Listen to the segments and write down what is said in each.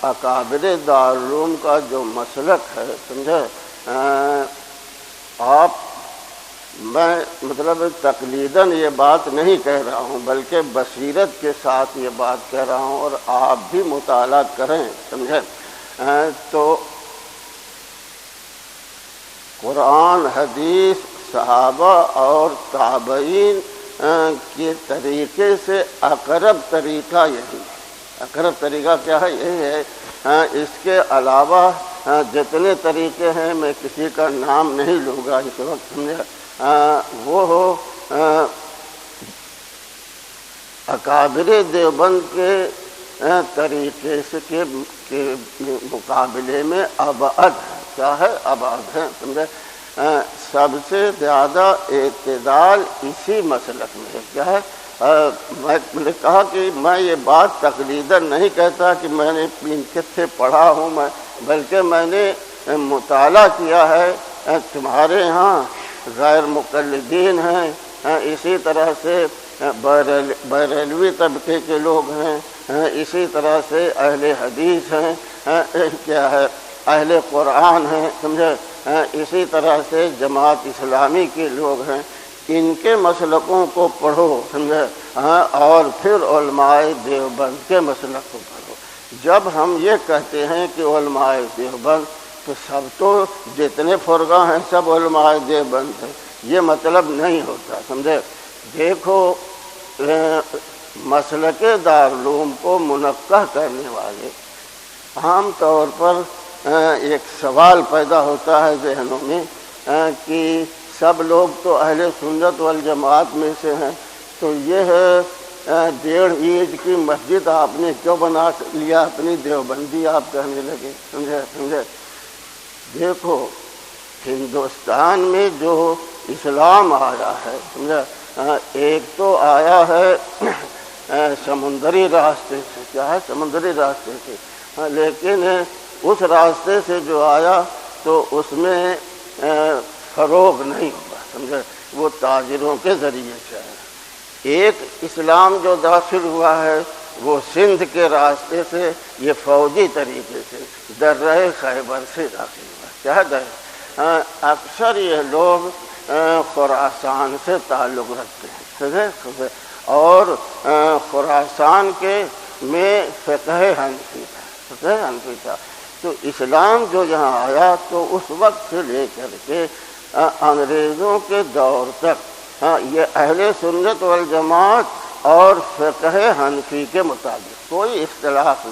اکابر دارالعلوم کا جو مسلک ہے، سمجھے، آپ میں مطلب تقلیداً یہ بات نہیں کہہ رہا ہوں، بلکہ بصیرت کے ساتھ یہ بات کہہ رہا ہوں، اور آپ بھی مطالعہ کریں، سمجھے۔ تو قرآن، حدیث، صحابہ اور تابعین کے طریقے سے اقرب طریقہ یہی ہے۔ اقرب طریقہ کیا ہے؟ یہی ہے۔ اس کے علاوہ جتنے طریقے ہیں میں کسی کا نام نہیں لوں گا اس وقت، سمجھے، وہ اکابر دیوبند کے طریقے سے کے مقابلے میں ابعد ہے۔ کیا ہے؟ ابعد ہے، سمجھے۔ سب سے زیادہ اعتدال اسی مسلک میں ہے۔ کیا ہے؟ میں نے کہا کہ میں یہ بات تقلیداً نہیں کہتا کہ میں نے ان سے پڑھا ہوں، بلکہ میں نے مطالعہ کیا ہے۔ تمہارے ہاں غیر مقلدین ہیں، اسی طرح سے بریلوی طبقے کے لوگ ہیں، اسی طرح سے اہل حدیث ہیں، کیا ہے، اہل قرآن ہیں، سمجھے، اسی طرح سے جماعت اسلامی کے لوگ ہیں۔ ان کے مسلکوں کو پڑھو، سمجھے، اور پھر علماء دیوبند کے مسلک کو پڑھو۔ جب ہم یہ کہتے ہیں کہ علماء دیوبند، تو سب تو جتنے فرقہ ہیں سب علماء دیوبند ہیں، یہ مطلب نہیں ہوتا، سمجھے۔ دیکھو، مسلک دارالعلوم کو منقح کرنے والے عام طور پر ایک سوال پیدا ہوتا ہے ذہنوں میں کہ سب لوگ تو اہل سنت والجماعت میں سے ہیں، تو یہ 1.5 اینٹ کی مسجد آپ نے کیوں بنا لیا اپنی دیوبندی آپ کہنے لگے، سمجھے۔ دیکھو، ہندوستان میں جو اسلام آیا ہے، سمجھا، ایک تو آیا ہے سمندری راستے سے۔ کیا ہے؟ سمندری راستے سے، لیکن اس راستے سے جو آیا تو اس میں فروغ نہیں ہوا، سمجھے، وہ تاجروں کے ذریعے سے آیا۔ ایک اسلام جو داخل ہوا ہے وہ سندھ کے راستے سے، یہ فوجی طریقے سے درہ خیبر سے داخل ہوا۔ کیا ہے؟ اکثر یہ لوگ خراسان سے تعلق رکھتے ہیں، اور خراسان کے میں فقہ حنفی تھا۔ تو اسلام جو یہاں آیا تو اس وقت سے لے کر کے انگریزوں کے دور تک یہ اہل سنت والجماعت اور فقہ حنفی کے مطابق کوئی اختلاف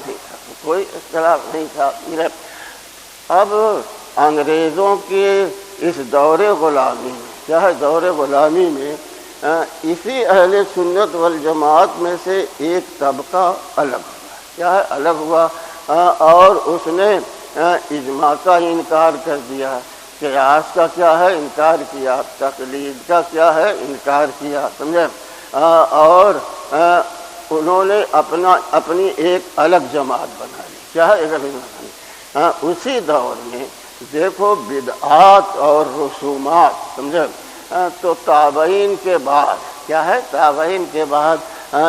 نہیں تھا، اب انگریزوں کے اس دور غلامی میں، کیا ہے، دور غلامی میں اسی اہل سنت والجماعت میں سے ایک طبقہ الگ ہوا۔ کیا ہے؟ الگ ہوا، اور اس نے اجماع کا انکار کر دیا، قیاس کا کیا ہے، انکار کیا، تقلید کا کیا ہے، انکار کیا، سمجھے، اور انہوں نے اپنی ایک الگ جماعت بنا لی۔ کیا ہے؟ ایک الگ جماعت۔ اسی دور میں دیکھو بدعات اور رسومات، سمجھے، تو تابعین کے بعد، کیا ہے، تابعین کے بعد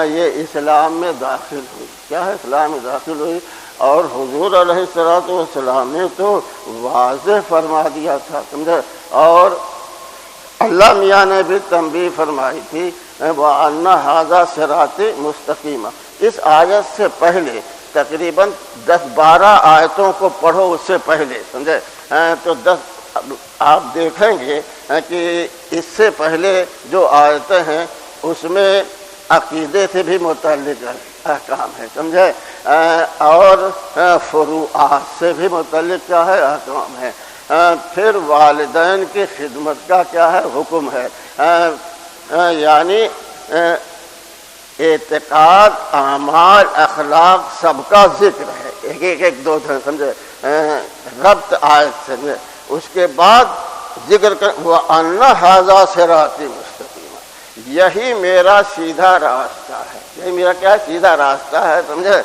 یہ اسلام میں داخل ہوئی۔ کیا ہے؟ اسلام میں داخل ہوئی، اور حضور علیہ الصلوۃ والسلام نے تو واضح فرما دیا تھا، سمجھے، اور اللہ میاں نے بھی تنبیہ فرمائی تھی، وَأَنَّ هَذَا صِرَاطِ مُسْتَقِيمًا۔ اس آیت سے پہلے تقریباً 10-12 آیتوں کو پڑھو، اس سے پہلے، سمجھے، تو آپ دیکھیں گے کہ اس سے پہلے جو آیتیں ہیں اس میں عقیدے سے بھی متعلق احکام ہے، سمجھے، اور فروعات سے بھی متعلق کیا ہے، احکام ہے۔ پھر والدین کی خدمت کا کیا ہے، حکم ہے، یعنی اعتقاد، اعمال، اخلاق سب کا ذکر ہے، ایک دو سمجھے، ربط آیت سے۔ اس کے بعد ذکر کر وَأَنَّ هَذَا صِرَاطِ مُسْتَقِيمًا، یہی میرا سیدھا راستہ ہے، یہی میرا کیا سیدھا راستہ ہے، سمجھے۔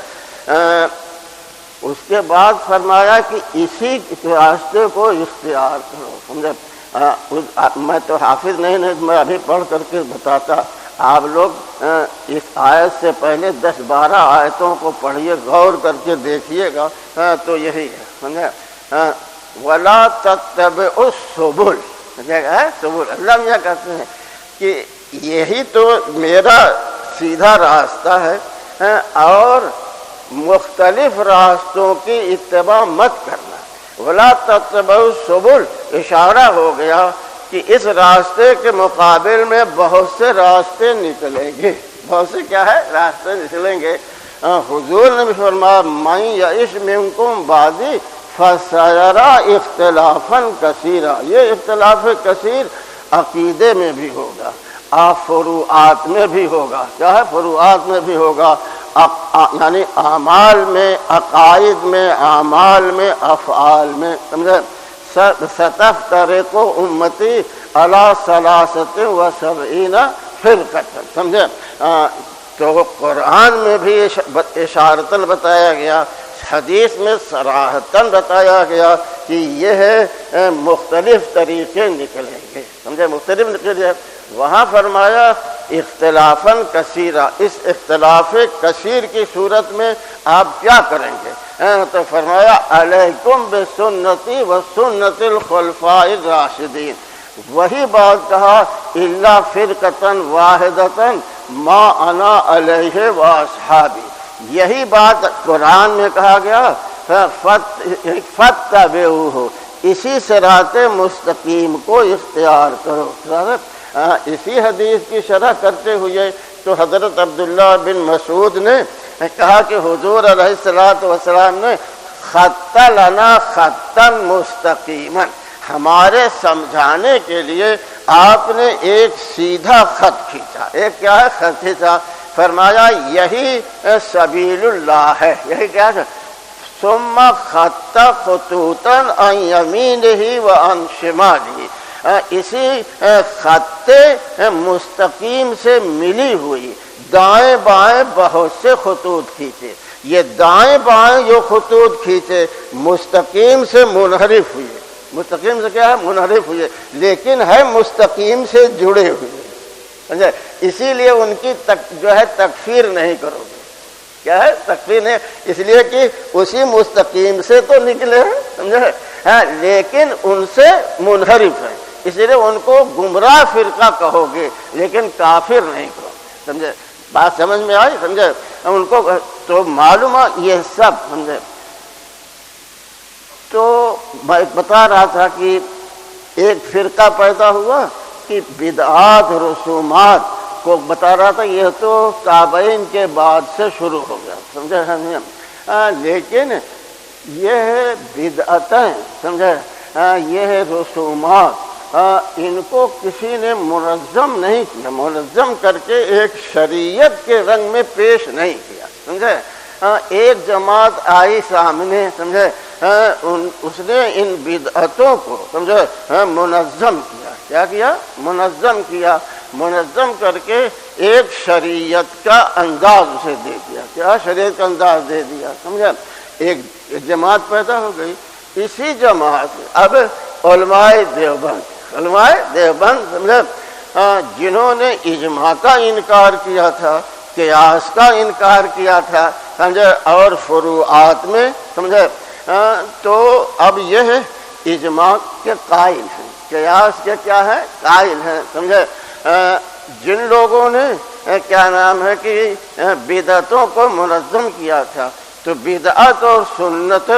اس کے بعد فرمایا کہ اسی راستے کو اختیار کرو، سمجھے۔ میں تو حافظ نہیں، میں ابھی پڑھ کر کے بتاتا، آپ لوگ اس آیت سے پہلے 10-12 آیتوں کو پڑھیے، غور کر کے دیکھیے گا تو یہی ہے، سمجھے؟ وَلَا تَتَّبِعُوا السُّبُلَ، سبل اللہ میاں کہتے ہیں کہ یہی تو میرا سیدھا راستہ ہے اور مختلف راستوں کی اتباع مت کرنا۔ وَلَا تَتَّبِعُوا السُّبُلَ، اشارہ ہو گیا کہ اس راستے کے مقابل میں بہت سے راستے نکلیں گے، بہت سے کیا ہے راستے نکلیں گے۔ حضور نے بھی فرمایا مَن یعش منکم بعدی فَسَیَرَىٰ اخْتِلَافًا کثیرا، یہ اختلاف کثیر عقیدے میں بھی ہوگا، فروعات میں بھی ہوگا، کیا ہے فروعات میں بھی ہوگا، یعنی اعمال میں، عقائد میں، اعمال میں، افعال میں، سمجھے؟ ستفترق امتی علی 73 فرقۃ، سمجھے؟ تو قرآن میں بھی اشارتاً بتایا گیا، حدیث میں صراحتاً بتایا گیا کہ یہ ہے مختلف طریقے نکلیں گے، سمجھے؟ مختلف نکلے، وہاں فرمایا اختلافاً کثیرا، اس اختلاف کثیر کی صورت میں آپ کیا کریں گے؟ تو فرمایا علیکم بسنتی و سنت الخلفاء الراشدین، وہی بات کہا الا فرقۃ واحدۃ ما انا علیہ واصحابی، یہی بات قرآن میں کہا گیا فاتبعوہ، اسی صراط مستقیم کو اختیار کرو۔ اسی حدیث کی شرح کرتے ہوئے تو حضرت عبداللہ بن مسعود نے کہا کہ حضور علیہ الصلوۃ والسلام نے خط لنا خطا مستقیما، ہمارے سمجھانے کے لیے آپ نے ایک سیدھا خط کھینچا، ایک کیا ہے خط کھینچا، فرمایا یہی سبیل اللہ ہے، یہی کیا ہے، ثم خط خطوطا عن یمینہ وعن شمالہ، اسی خط مستقیم سے ملی ہوئی دائیں بائیں بہت سے خطوط کھینچے، یہ دائیں بائیں جو خطوط کھینچے مستقیم سے منحرف ہوئے، مستقیم سے کیا ہے منحرف ہوئے، لیکن ہے مستقیم سے جڑے ہوئے، سمجھے؟ اسی لیے ان کی جو ہے تکفیر نہیں کرو گے، کیا ہے تکفیر نہیں، اس لیے کہ اسی مستقیم سے تو نکلے ہیں، سمجھے؟ ہاں لیکن ان سے منحرف ہے، اس لیے ان کو گمراہ فرقہ کہو گے لیکن کافر نہیں کہو، سمجھے؟ بات سمجھ میں آئی، سمجھے؟ ان کو تو معلوم ہے یہ سب، سمجھے؟ تو میں بتا رہا تھا کہ ایک فرقہ پیدا ہوا کہ بدعات رسومات کو بتا رہا تھا، یہ تو تابعین کے بعد سے شروع ہو گیا، سمجھے؟ لیکن یہ ہے بدعتیں، سمجھے؟ یہ ہے رسومات، ان کو کسی نے منظم نہیں کیا، منظم کر کے ایک شریعت کے رنگ میں پیش نہیں کیا، سمجھے؟ ایک جماعت آئی سامنے، سمجھے؟ اس نے ان بدعتوں کو، سمجھے؟ منظم کیا، کیا کیا؟ منظم کیا، منظم کر کے ایک شریعت کا انداز اسے دے دیا، کیا شریعت کا انداز دے دیا، سمجھے؟ ایک جماعت پیدا ہو گئی، اسی جماعت اب علماء دیوبند، علماء دیوبند، سمجھے؟ جنہوں نے اجماع کا انکار کیا تھا، قیاس کا انکار کیا تھا، سمجھے؟ اور فروعات میں، سمجھے؟ تو اب یہ ہے اجماع کے قائل ہیں، قیاس کے کیا ہے قائل ہیں، سمجھے؟ جن لوگوں نے کیا نام ہے کہ بدعتوں کو منظم کیا تھا تو بدعت اور سنت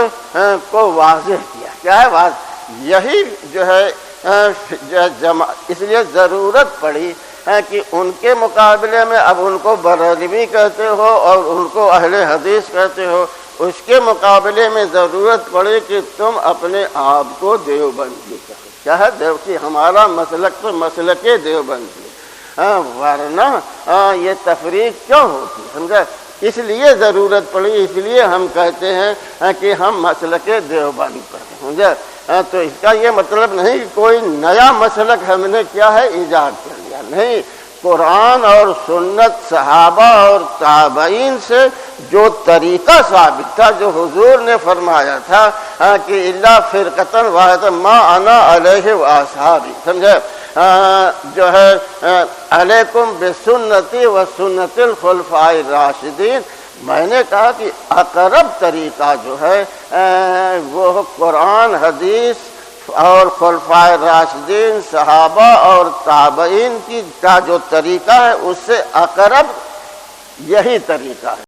کو واضح کیا، کیا ہے واضح، یہی جو ہے اس لیے ضرورت پڑی کہ ان کے مقابلے میں اب ان کو بریلوی کہتے ہو اور ان کو اہل حدیث کہتے ہو، اس کے مقابلے میں ضرورت پڑی کہ تم اپنے آپ کو دیوبندی کہو، کیا ہے کہ ہمارا مسلک تو مسلک دیوبندی، ورنہ یہ تفریق کیوں ہوتی، سمجھا؟ اس لیے ضرورت پڑی، اس لیے ہم کہتے ہیں کہ ہم مسلک دیوبند پر ہیں، سمجھا؟ تو اس کا یہ مطلب نہیں کہ کوئی نیا مسلک ہم نے کیا ہے ایجاد کر لیا، نہیں، قرآن اور سنت، صحابہ اور تابعین سے جو طریقہ ثابت تھا، جو حضور نے فرمایا تھا کہ الا فرقۃ واحدۃ ما انا علیہ واصحابی، سمجھے؟ جو ہے علیکم بسنتی و سنت الخلفاء الراشدین، میں نے کہا کہ اقرب طریقہ جو ہے وہ قرآن، حدیث اور خلفائے راشدین، صحابہ اور تابعین کا جو طریقہ ہے اس سے اقرب یہی طریقہ ہے۔